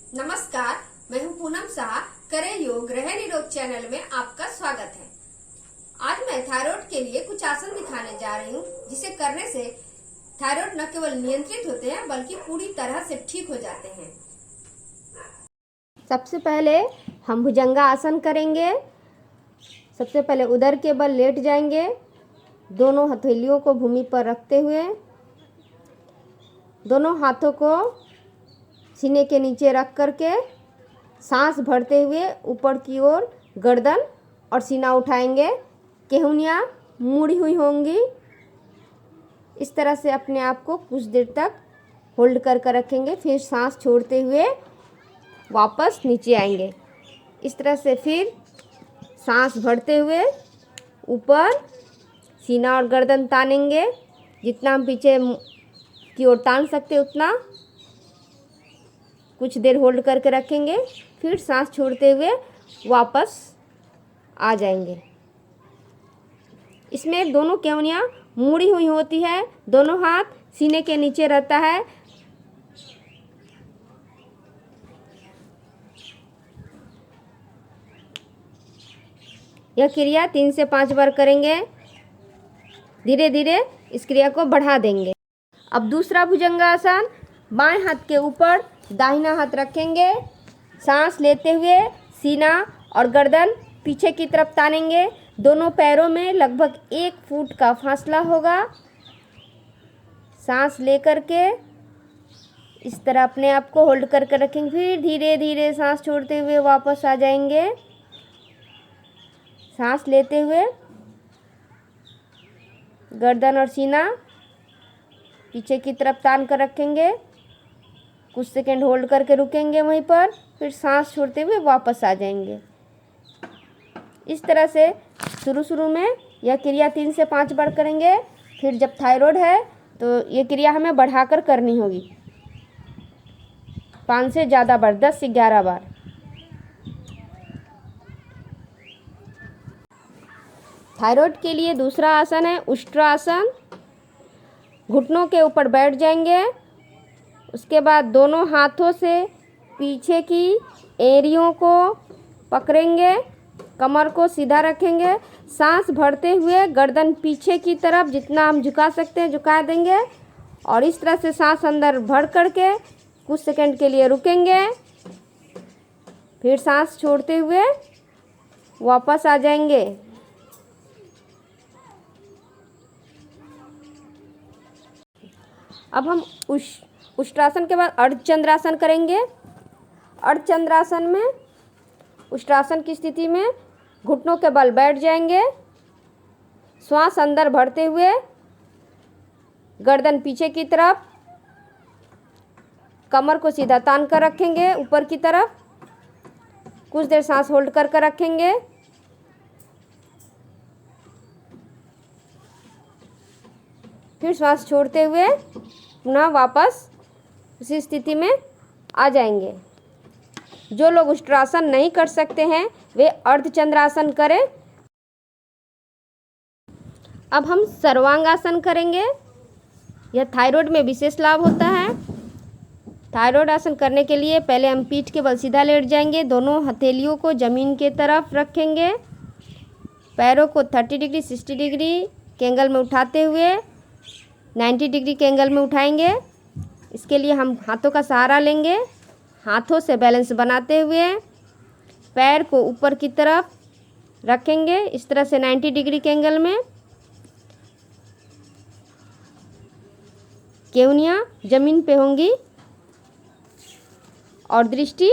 नमस्कार, मैं हूं पूनम शाह। करें योग रहे निरोग चैनल में आपका स्वागत है। आज मैं थायराइड के लिए कुछ आसन दिखाने जा रही हूं, जिसे करने से थायराइड न केवल नियंत्रित होते हैं बल्कि पूरी तरह से ठीक हो जाते हैं। सबसे पहले हम भुजंगा आसन करेंगे। सबसे पहले उदर के बल लेट जाएंगे, दोनों हथेलियों को भूमि पर रखते हुए, दोनों हाथों को सीने के नीचे रख करके सांस भरते हुए ऊपर की ओर गर्दन और सीना उठाएंगे। केहूनियाँ मुड़ी हुई होंगी। इस तरह से अपने आप को कुछ देर तक होल्ड कर रखेंगे। फिर सांस छोड़ते हुए वापस नीचे आएंगे। इस तरह से फिर सांस भरते हुए ऊपर सीना और गर्दन तानेंगे। जितना हम पीछे की ओर तान सकते उतना कुछ देर होल्ड करके रखेंगे। फिर सांस छोड़ते हुए वापस आ जाएंगे। इसमें दोनों केवनियाँ मुड़ी हुई होती है, दोनों हाथ सीने के नीचे रहता है। यह क्रिया 3 से 5 बार करेंगे। धीरे धीरे इस क्रिया को बढ़ा देंगे। अब दूसरा भुजंगासन। बाएं हाथ के ऊपर दाहिना हाथ रखेंगे। सांस लेते हुए सीना और गर्दन पीछे की तरफ तानेंगे। दोनों पैरों में लगभग 1 फुट का फासला होगा। सांस लेकर के इस तरह अपने आप को होल्ड करके रखेंगे। फिर धीरे धीरे सांस छोड़ते हुए वापस आ जाएंगे। सांस लेते हुए गर्दन और सीना पीछे की तरफ तान कर रखेंगे। कुछ सेकंड होल्ड करके रुकेंगे वहीं पर, फिर सांस छोड़ते हुए वापस आ जाएंगे। इस तरह से शुरू में यह क्रिया 3 से 5 बार करेंगे। फिर जब थायराइड है तो ये क्रिया हमें बढ़ाकर करनी होगी, 5 से ज़्यादा बार, 10 से 11 बार। थायराइड के लिए दूसरा आसन है उष्ट्रासन। घुटनों के ऊपर बैठ जाएंगे। उसके बाद दोनों हाथों से पीछे की एड़ियों को पकड़ेंगे, कमर को सीधा रखेंगे। सांस भरते हुए गर्दन पीछे की तरफ जितना हम झुका सकते हैं झुका देंगे और इस तरह से सांस अंदर भर करके कुछ सेकंड के लिए रुकेंगे। फिर सांस छोड़ते हुए वापस आ जाएंगे। अब हम उष्ट्रासन के बाद अर्धचंद्रासन करेंगे। अर्धचंद्रासन में उष्ट्रासन की स्थिति में घुटनों के बल बैठ जाएंगे। श्वास अंदर भरते हुए गर्दन पीछे की तरफ, कमर को सीधा तान कर रखेंगे ऊपर की तरफ। कुछ देर सांस होल्ड कर रखेंगे। फिर श्वास छोड़ते हुए पुनः वापस उसी स्थिति में आ जाएंगे। जो लोग उष्ट्रासन नहीं कर सकते हैं वे अर्धचंद्रासन करें। अब हम सर्वांगासन करेंगे। यह थायराइड में विशेष लाभ होता है। थायराइड आसन करने के लिए पहले हम पीठ के बल सीधा लेट जाएंगे। दोनों हथेलियों को जमीन के तरफ रखेंगे। पैरों को 30 डिग्री 60 डिग्री के एंगल में उठाते हुए 90 डिग्री के एंगल में उठाएंगे। इसके लिए हम हाथों का सहारा लेंगे। हाथों से बैलेंस बनाते हुए पैर को ऊपर की तरफ रखेंगे इस तरह से 90 डिग्री के एंगल में। केहूनियाँ जमीन पे होंगी और दृष्टि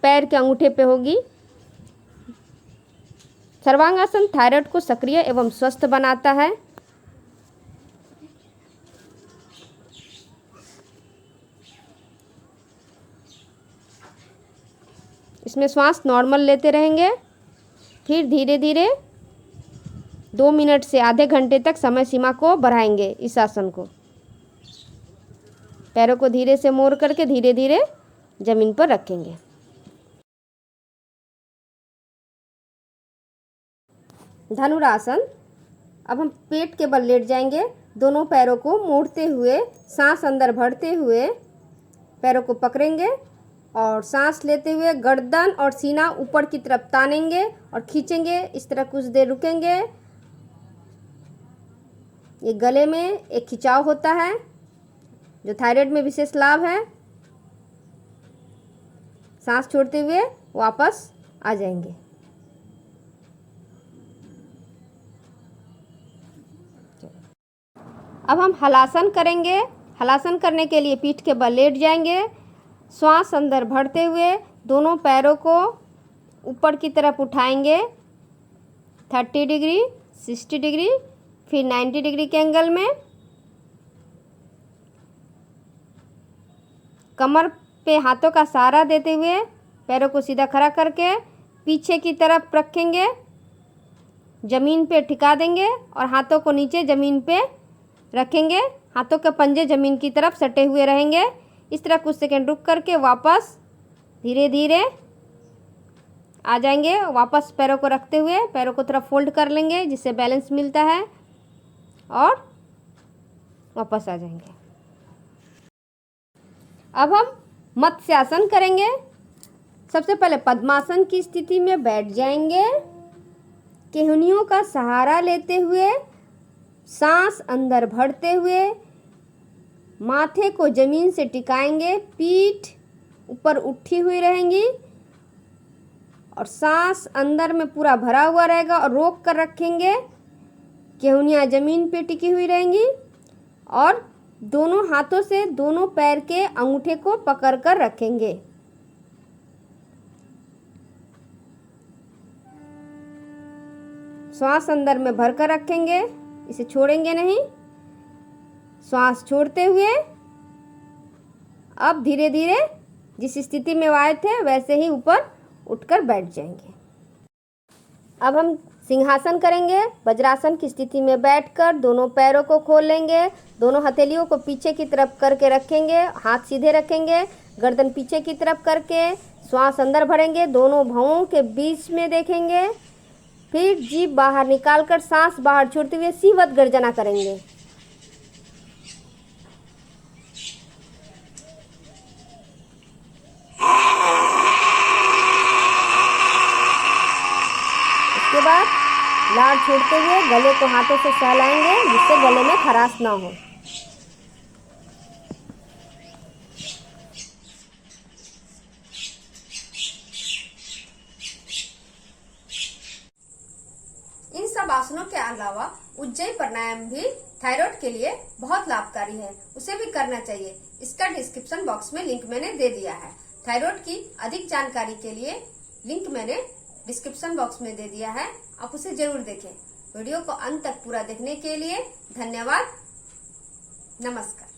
पैर के अंगूठे पे होगी। सर्वांगासन थायराइड को सक्रिय एवं स्वस्थ बनाता है। इसमें श्वास नॉर्मल लेते रहेंगे। फिर धीरे धीरे 2 मिनट से आधे घंटे तक समय सीमा को बढ़ाएंगे। इस आसन को पैरों को धीरे से मोड़ करके धीरे धीरे जमीन पर रखेंगे। धनुरासन। अब हम पेट के बल लेट जाएंगे। दोनों पैरों को मोड़ते हुए सांस अंदर भरते हुए पैरों को पकड़ेंगे और सांस लेते हुए गर्दन और सीना ऊपर की तरफ तानेंगे और खींचेंगे। इस तरह कुछ देर रुकेंगे। ये गले में एक खिंचाव होता है जो थायराइड में विशेष लाभ है। सांस छोड़ते हुए वापस आ जाएंगे। अब हम हलासन करेंगे। हलासन करने के लिए पीठ के बल लेट जाएंगे। श्वास अंदर भरते हुए दोनों पैरों को ऊपर की तरफ उठाएंगे 30 डिग्री, 60 डिग्री, फिर 90 डिग्री के एंगल में। कमर पे हाथों का सहारा देते हुए पैरों को सीधा खड़ा करके पीछे की तरफ रखेंगे। ज़मीन पे टिका देंगे और हाथों को नीचे ज़मीन पे रखेंगे। हाथों के पंजे ज़मीन की तरफ सटे हुए रहेंगे। इस तरह कुछ सेकंड रुक करके वापस धीरे धीरे आ जाएंगे। वापस पैरों को रखते हुए पैरों को थोड़ा फोल्ड कर लेंगे जिससे बैलेंस मिलता है और वापस आ जाएंगे। अब हम मत्स्यासन करेंगे। सबसे पहले पद्मासन की स्थिति में बैठ जाएंगे। केहनियों का सहारा लेते हुए सांस अंदर भरते हुए माथे को जमीन से टिकाएंगे। पीठ ऊपर उठी हुई रहेंगी और सांस अंदर में पूरा भरा हुआ रहेगा और रोक कर रखेंगे। केहनियाँ जमीन पे टिकी हुई रहेंगी और दोनों हाथों से दोनों पैर के अंगूठे को पकड़ कर रखेंगे। श्वास अंदर में भरकर रखेंगे, इसे छोड़ेंगे नहीं। श्वास छोड़ते हुए अब धीरे धीरे जिस स्थिति में आए थे वैसे ही ऊपर उठकर बैठ जाएंगे। अब हम सिंहासन करेंगे। वज्रासन की स्थिति में बैठकर दोनों पैरों को खोल लेंगे। दोनों हथेलियों को पीछे की तरफ करके रखेंगे। हाथ सीधे रखेंगे, गर्दन पीछे की तरफ करके श्वास अंदर भरेंगे। दोनों भौं के बीच में देखेंगे। फिर जीभ बाहर निकालकर सांस बाहर छोड़ते हुए सिंहवत गर्जना करेंगे। उसके बाद लार छोड़ते हुए गले को हाथों से सहलाएंगे जिससे गले में खराश ना हो। इन सब आसनों के अलावा उज्जयी प्राणायाम भी थायराइड के लिए बहुत लाभकारी है, उसे भी करना चाहिए। इसका डिस्क्रिप्शन बॉक्स में लिंक मैंने दे दिया है। थायराइड की अधिक जानकारी के लिए लिंक मैंने डिस्क्रिप्शन बॉक्स में दे दिया है, आप उसे जरूर देखें। वीडियो को अंत तक पूरा देखने के लिए धन्यवाद। नमस्कार।